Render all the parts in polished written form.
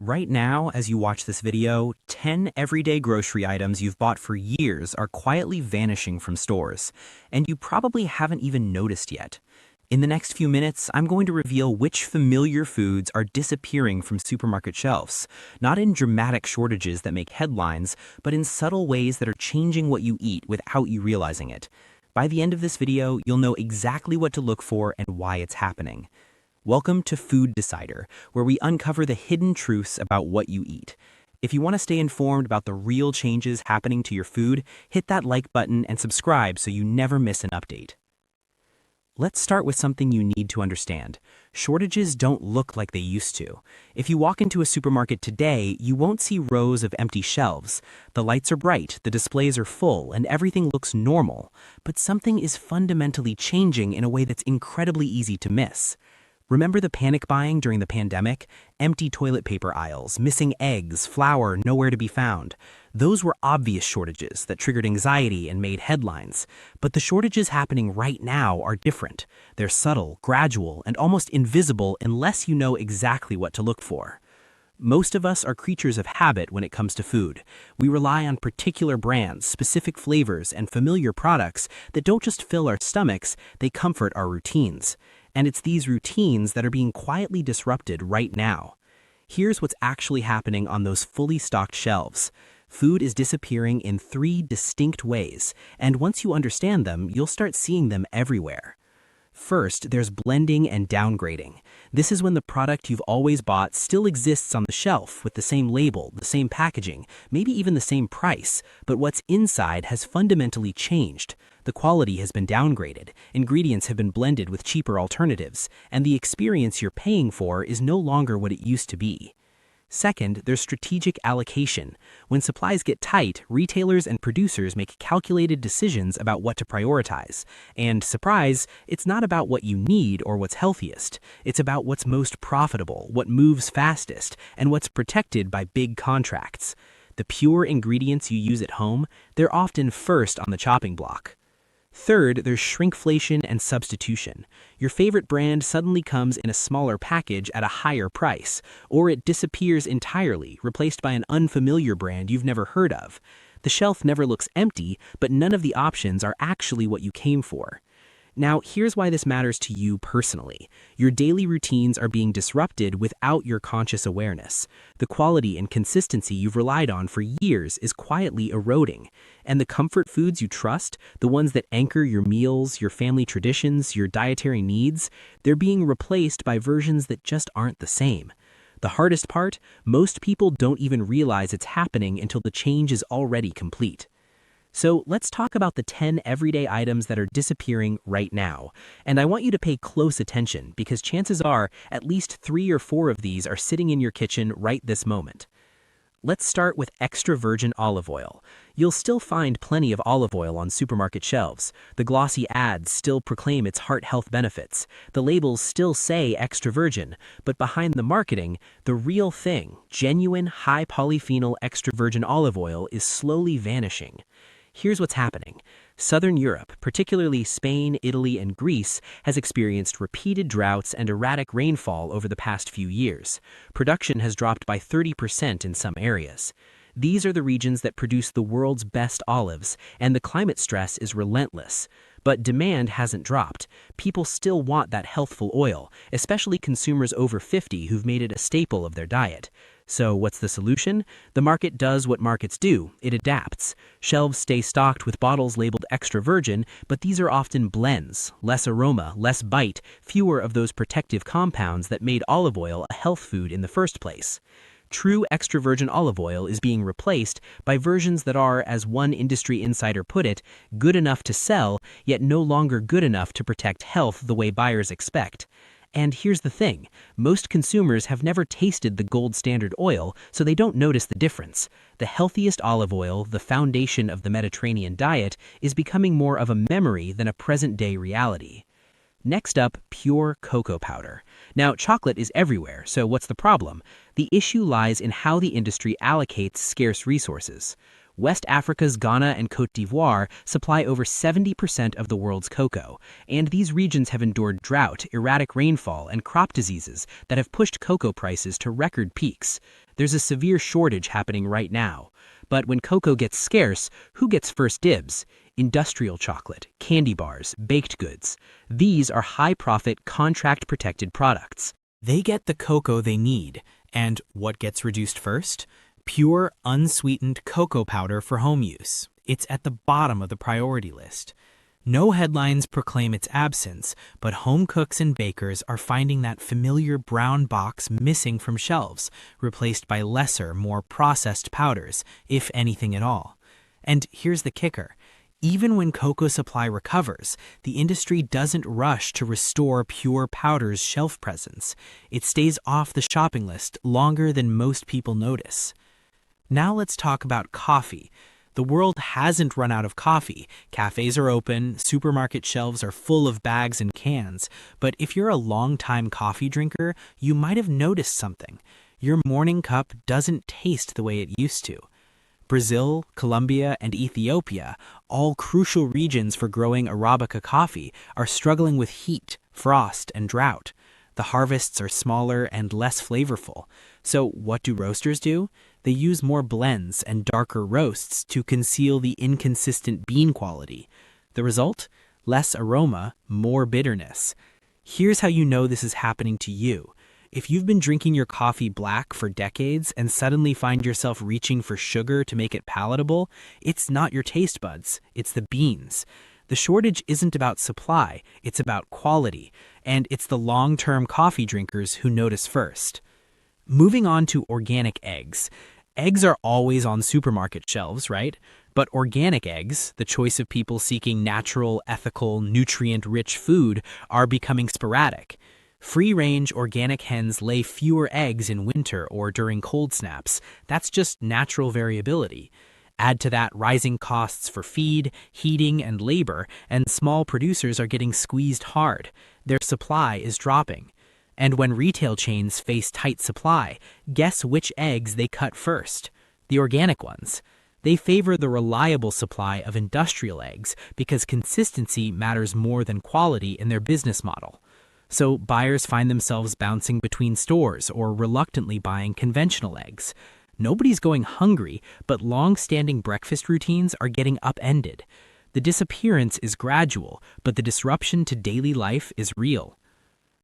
Right now, as you watch this video, 10 everyday grocery items you've bought for years are quietly vanishing from stores, and you probably haven't even noticed yet. In the next few minutes, I'm going to reveal which familiar foods are disappearing from supermarket shelves, not in dramatic shortages that make headlines, but in subtle ways that are changing what you eat without you realizing it. By the end of this video, you'll know exactly what to look for and why it's happening. Welcome to Food Decider, where we uncover the hidden truths about what you eat. If you want to stay informed about the real changes happening to your food, hit that like button and subscribe so you never miss an update. Let's start with something you need to understand. Shortages don't look like they used to. If you walk into a supermarket today, you won't see rows of empty shelves. The lights are bright, the displays are full, and everything looks normal. But something is fundamentally changing in a way that's incredibly easy to miss. Remember the panic buying during the pandemic? Empty toilet paper aisles, missing eggs, flour nowhere to be found. Those were obvious shortages that triggered anxiety and made headlines. But the shortages happening right now are different. They're subtle, gradual, and almost invisible unless you know exactly what to look for. Most of us are creatures of habit when it comes to food. We rely on particular brands, specific flavors, and familiar products that don't just fill our stomachs, they comfort our routines. And it's these routines that are being quietly disrupted right now. Here's what's actually happening on those fully stocked shelves. Food is disappearing in 3 distinct ways, and once you understand them, you'll start seeing them everywhere. First, there's blending and downgrading. This is when the product you've always bought still exists on the shelf with the same label, the same packaging, maybe even the same price, but what's inside has fundamentally changed. The quality has been downgraded, ingredients have been blended with cheaper alternatives, and the experience you're paying for is no longer what it used to be. Second, there's strategic allocation. When supplies get tight, retailers and producers make calculated decisions about what to prioritize. And surprise, it's not about what you need or what's healthiest. It's about what's most profitable, what moves fastest, and what's protected by big contracts. The pure ingredients you use at home, they're often first on the chopping block. Third, there's shrinkflation and substitution. Your favorite brand suddenly comes in a smaller package at a higher price, or it disappears entirely, replaced by an unfamiliar brand you've never heard of. The shelf never looks empty, but none of the options are actually what you came for. Now, here's why this matters to you personally. Your daily routines are being disrupted without your conscious awareness. The quality and consistency you've relied on for years is quietly eroding. And the comfort foods you trust, the ones that anchor your meals, your family traditions, your dietary needs, they're being replaced by versions that just aren't the same. The hardest part, most people don't even realize it's happening until the change is already complete. So let's talk about the 10 everyday items that are disappearing right now. And I want you to pay close attention because chances are at least 3 or 4 of these are sitting in your kitchen right this moment. Let's start with extra virgin olive oil. You'll still find plenty of olive oil on supermarket shelves. The glossy ads still proclaim its heart health benefits. The labels still say extra virgin, but behind the marketing, the real thing, genuine high polyphenol extra virgin olive oil, is slowly vanishing. Here's what's happening. Southern Europe, particularly Spain, Italy, and Greece, has experienced repeated droughts and erratic rainfall over the past few years. Production has dropped by 30% in some areas. These are the regions that produce the world's best olives, and the climate stress is relentless. But demand hasn't dropped. People still want that healthful oil, especially consumers over 50 who've made it a staple of their diet. So what's the solution? The market does what markets do. It adapts. Shelves stay stocked with bottles labeled extra virgin, but these are often blends, less aroma, less bite, fewer of those protective compounds that made olive oil a health food in the first place. True extra virgin olive oil is being replaced by versions that are, as one industry insider put it, good enough to sell, yet no longer good enough to protect health the way buyers expect. And here's the thing, most consumers have never tasted the gold standard oil, so they don't notice the difference. The healthiest olive oil, the foundation of the Mediterranean diet, is becoming more of a memory than a present-day reality. Next up, pure cocoa powder. Now, chocolate is everywhere, so what's the problem? The issue lies in how the industry allocates scarce resources. West Africa's Ghana and Côte d'Ivoire supply over 70% of the world's cocoa, and these regions have endured drought, erratic rainfall, and crop diseases that have pushed cocoa prices to record peaks. There's a severe shortage happening right now. But when cocoa gets scarce, who gets first dibs? Industrial chocolate, candy bars, baked goods. These are high-profit, contract-protected products. They get the cocoa they need. And what gets reduced first? Pure, unsweetened cocoa powder for home use. It's at the bottom of the priority list. No headlines proclaim its absence, but home cooks and bakers are finding that familiar brown box missing from shelves, replaced by lesser, more processed powders, if anything at all. And here's the kicker. Even when cocoa supply recovers, the industry doesn't rush to restore pure powder's shelf presence. It stays off the shopping list longer than most people notice. Now let's talk about coffee. The world hasn't run out of coffee. Cafes are open, supermarket shelves are full of bags and cans. But if you're a long-time coffee drinker, you might have noticed something. Your morning cup doesn't taste the way it used to. Brazil, Colombia, and Ethiopia, all crucial regions for growing Arabica coffee, are struggling with heat, frost, and drought. The harvests are smaller and less flavorful. So what do roasters do? They use more blends and darker roasts to conceal the inconsistent bean quality. The result? Less aroma, more bitterness. Here's how you know this is happening to you. If you've been drinking your coffee black for decades and suddenly find yourself reaching for sugar to make it palatable, it's not your taste buds, it's the beans. The shortage isn't about supply, it's about quality, and it's the long-term coffee drinkers who notice first. Moving on to organic eggs. Eggs are always on supermarket shelves, right? But organic eggs, the choice of people seeking natural, ethical, nutrient-rich food, are becoming sporadic. Free-range organic hens lay fewer eggs in winter or during cold snaps. That's just natural variability. Add to that rising costs for feed, heating, and labor, and small producers are getting squeezed hard. Their supply is dropping. And when retail chains face tight supply, guess which eggs they cut first? The organic ones. They favor the reliable supply of industrial eggs because consistency matters more than quality in their business model. So buyers find themselves bouncing between stores or reluctantly buying conventional eggs. Nobody's going hungry, but long-standing breakfast routines are getting upended. The disappearance is gradual, but the disruption to daily life is real.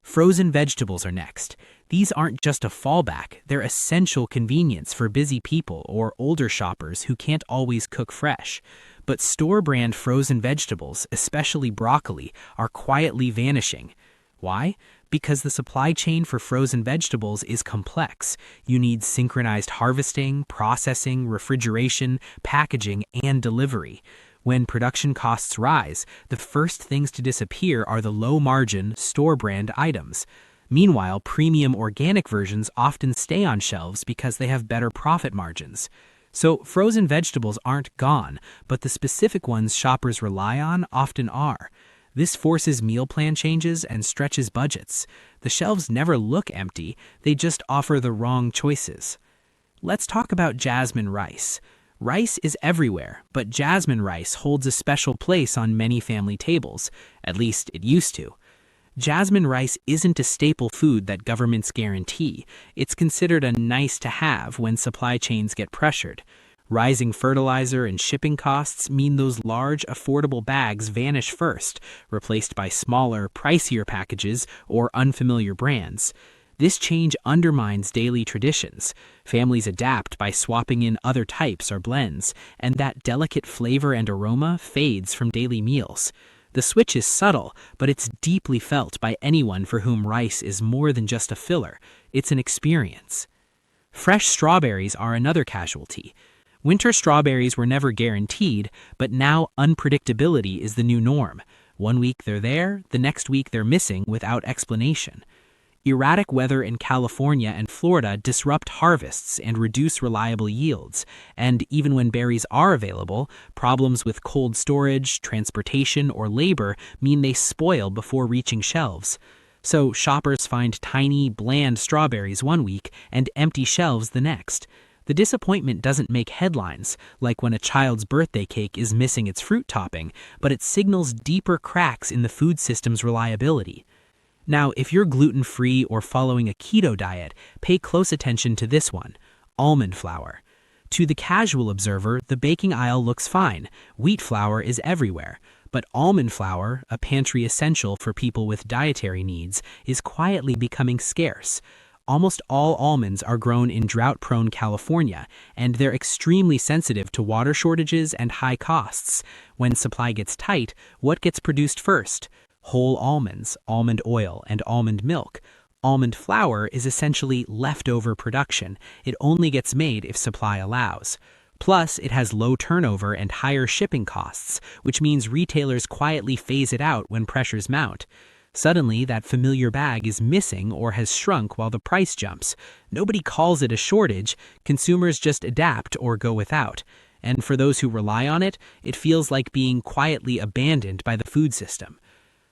Frozen vegetables are next. These aren't just a fallback, they're essential convenience for busy people or older shoppers who can't always cook fresh. But store-brand frozen vegetables, especially broccoli, are quietly vanishing. Why? Because the supply chain for frozen vegetables is complex. You need synchronized harvesting, processing, refrigeration, packaging, and delivery. When production costs rise, the first things to disappear are the low-margin, store-brand items. Meanwhile, premium organic versions often stay on shelves because they have better profit margins. So frozen vegetables aren't gone, but the specific ones shoppers rely on often are. This forces meal plan changes and stretches budgets. The shelves never look empty, they just offer the wrong choices. Let's talk about jasmine rice. Rice is everywhere, but jasmine rice holds a special place on many family tables. At least it used to. Jasmine rice isn't a staple food that governments guarantee. It's considered a nice-to-have when supply chains get pressured. Rising fertilizer and shipping costs mean those large, affordable bags vanish first, replaced by smaller, pricier packages or unfamiliar brands. This change undermines daily traditions. Families adapt by swapping in other types or blends, and that delicate flavor and aroma fades from daily meals. The switch is subtle, but it's deeply felt by anyone for whom rice is more than just a filler. It's an experience. Fresh strawberries are another casualty. Winter strawberries were never guaranteed, but now unpredictability is the new norm. One week they're there, the next week they're missing without explanation. Erratic weather in California and Florida disrupt harvests and reduce reliable yields, and even when berries are available, problems with cold storage, transportation, or labor mean they spoil before reaching shelves. So shoppers find tiny, bland strawberries one week and empty shelves the next. The disappointment doesn't make headlines, like when a child's birthday cake is missing its fruit topping, but it signals deeper cracks in the food system's reliability. Now, if you're gluten-free or following a keto diet, pay close attention to this one: almond flour. To the casual observer, the baking aisle looks fine. Wheat flour is everywhere. But almond flour, a pantry essential for people with dietary needs, is quietly becoming scarce. Almost all almonds are grown in drought-prone California, and they're extremely sensitive to water shortages and high costs. When supply gets tight, what gets produced first? Whole almonds, almond oil, and almond milk. Almond flour is essentially leftover production. It only gets made if supply allows. Plus, it has low turnover and higher shipping costs, which means retailers quietly phase it out when pressures mount. Suddenly, that familiar bag is missing or has shrunk while the price jumps. Nobody calls it a shortage, consumers just adapt or go without. And for those who rely on it, it feels like being quietly abandoned by the food system.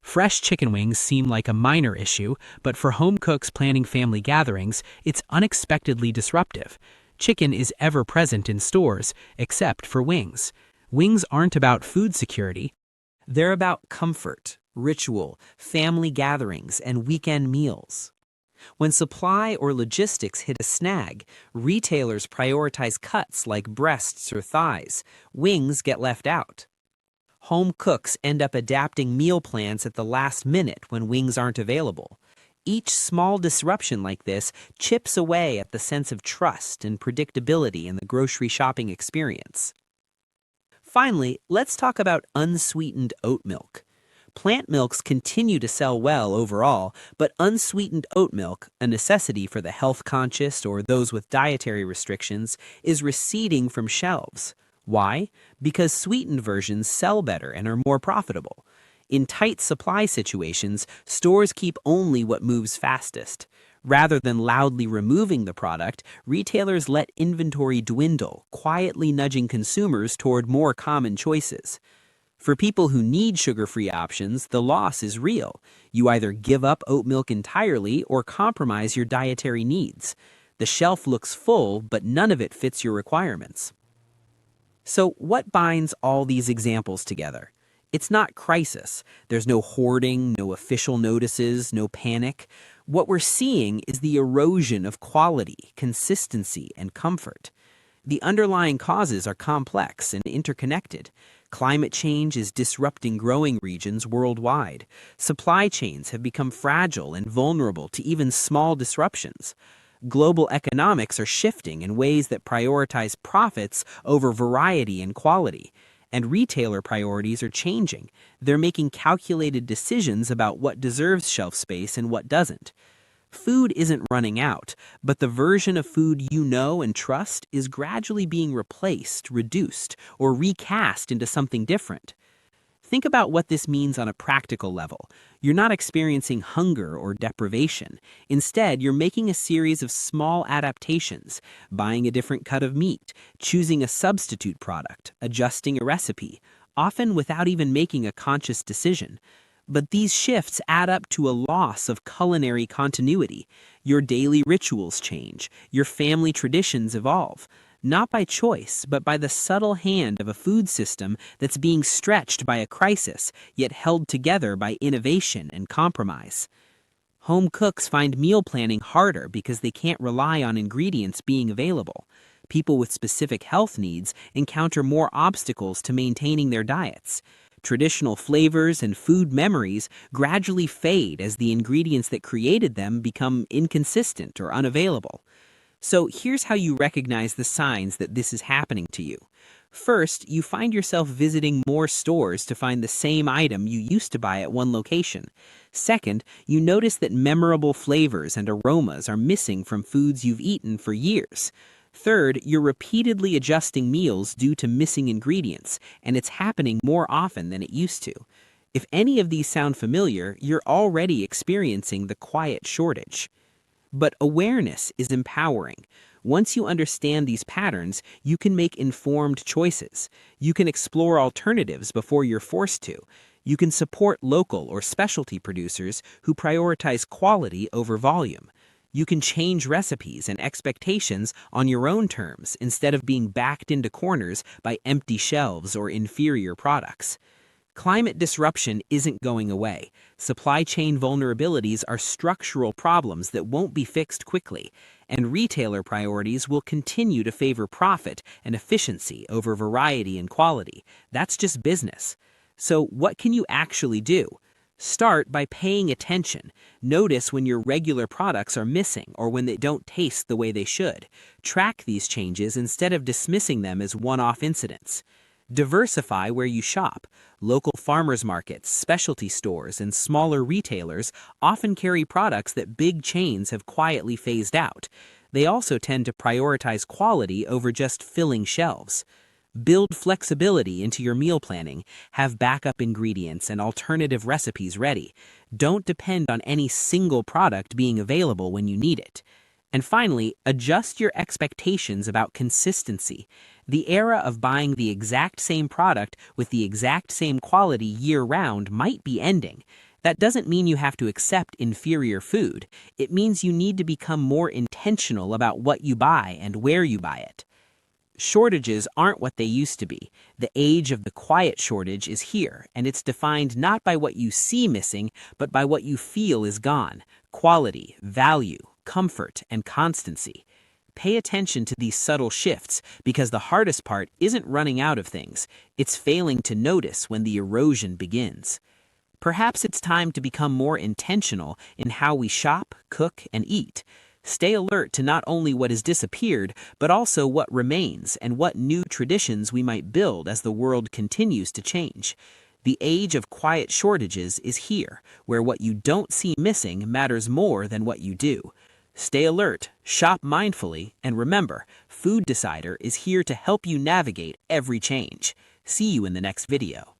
Fresh chicken wings seem like a minor issue, but for home cooks planning family gatherings, it's unexpectedly disruptive. Chicken is ever present in stores, except for wings. Wings aren't about food security. They're about comfort, ritual, family gatherings, and weekend meals. When supply or logistics hit a snag, retailers prioritize cuts like breasts or thighs. Wings get left out. Home cooks end up adapting meal plans at the last minute when wings aren't available. Each small disruption like this chips away at the sense of trust and predictability in the grocery shopping experience. Finally, let's talk about unsweetened oat milk. Plant milks continue to sell well overall, but unsweetened oat milk, a necessity for the health-conscious or those with dietary restrictions, is receding from shelves. Why? Because sweetened versions sell better and are more profitable. In tight supply situations, stores keep only what moves fastest. Rather than loudly removing the product, retailers let inventory dwindle, quietly nudging consumers toward more common choices. For people who need sugar-free options, the loss is real. You either give up oat milk entirely or compromise your dietary needs. The shelf looks full, but none of it fits your requirements. So what binds all these examples together? It's not crisis. There's no hoarding, no official notices, no panic. What we're seeing is the erosion of quality, consistency, and comfort. The underlying causes are complex and interconnected. Climate change is disrupting growing regions worldwide. Supply chains have become fragile and vulnerable to even small disruptions. Global economics are shifting in ways that prioritize profits over variety and quality. And retailer priorities are changing. They're making calculated decisions about what deserves shelf space and what doesn't. Food isn't running out, but the version of food you know and trust is gradually being replaced, reduced, or recast into something different. Think about what this means on a practical level. You're not experiencing hunger or deprivation. Instead, you're making a series of small adaptations, buying a different cut of meat, choosing a substitute product, adjusting a recipe, often without even making a conscious decision. But these shifts add up to a loss of culinary continuity. Your daily rituals change, your family traditions evolve. Not by choice, but by the subtle hand of a food system that's being stretched by a crisis, yet held together by innovation and compromise. Home cooks find meal planning harder because they can't rely on ingredients being available. People with specific health needs encounter more obstacles to maintaining their diets. Traditional flavors and food memories gradually fade as the ingredients that created them become inconsistent or unavailable. So here's how you recognize the signs that this is happening to you. First, you find yourself visiting more stores to find the same item you used to buy at one location. Second, you notice that memorable flavors and aromas are missing from foods you've eaten for years. Third, you're repeatedly adjusting meals due to missing ingredients, and it's happening more often than it used to. If any of these sound familiar, you're already experiencing the quiet shortage. But awareness is empowering. Once you understand these patterns, you can make informed choices. You can explore alternatives before you're forced to. You can support local or specialty producers who prioritize quality over volume. You can change recipes and expectations on your own terms instead of being backed into corners by empty shelves or inferior products. Climate disruption isn't going away. Supply chain vulnerabilities are structural problems that won't be fixed quickly, and retailer priorities will continue to favor profit and efficiency over variety and quality. That's just business. So, what can you actually do? Start by paying attention. Notice when your regular products are missing or when they don't taste the way they should. Track these changes instead of dismissing them as one-off incidents. Diversify where you shop. Local farmers markets, specialty stores, and smaller retailers often carry products that big chains have quietly phased out. They also tend to prioritize quality over just filling shelves. Build flexibility into your meal planning. Have backup ingredients and alternative recipes ready. Don't depend on any single product being available when you need it. And finally, adjust your expectations about consistency. The era of buying the exact same product with the exact same quality year-round might be ending. That doesn't mean you have to accept inferior food. It means you need to become more intentional about what you buy and where you buy it. Shortages aren't what they used to be. The age of the quiet shortage is here, and it's defined not by what you see missing, but by what you feel is gone. Quality, value, comfort, and constancy. Pay attention to these subtle shifts, because the hardest part isn't running out of things. It's failing to notice when the erosion begins. Perhaps it's time to become more intentional in how we shop, cook, and eat. Stay alert to not only what has disappeared, but also what remains and what new traditions we might build as the world continues to change. The age of quiet shortages is here, where what you don't see missing matters more than what you do. Stay alert, shop mindfully, and remember, Food Decider is here to help you navigate every change. See you in the next video.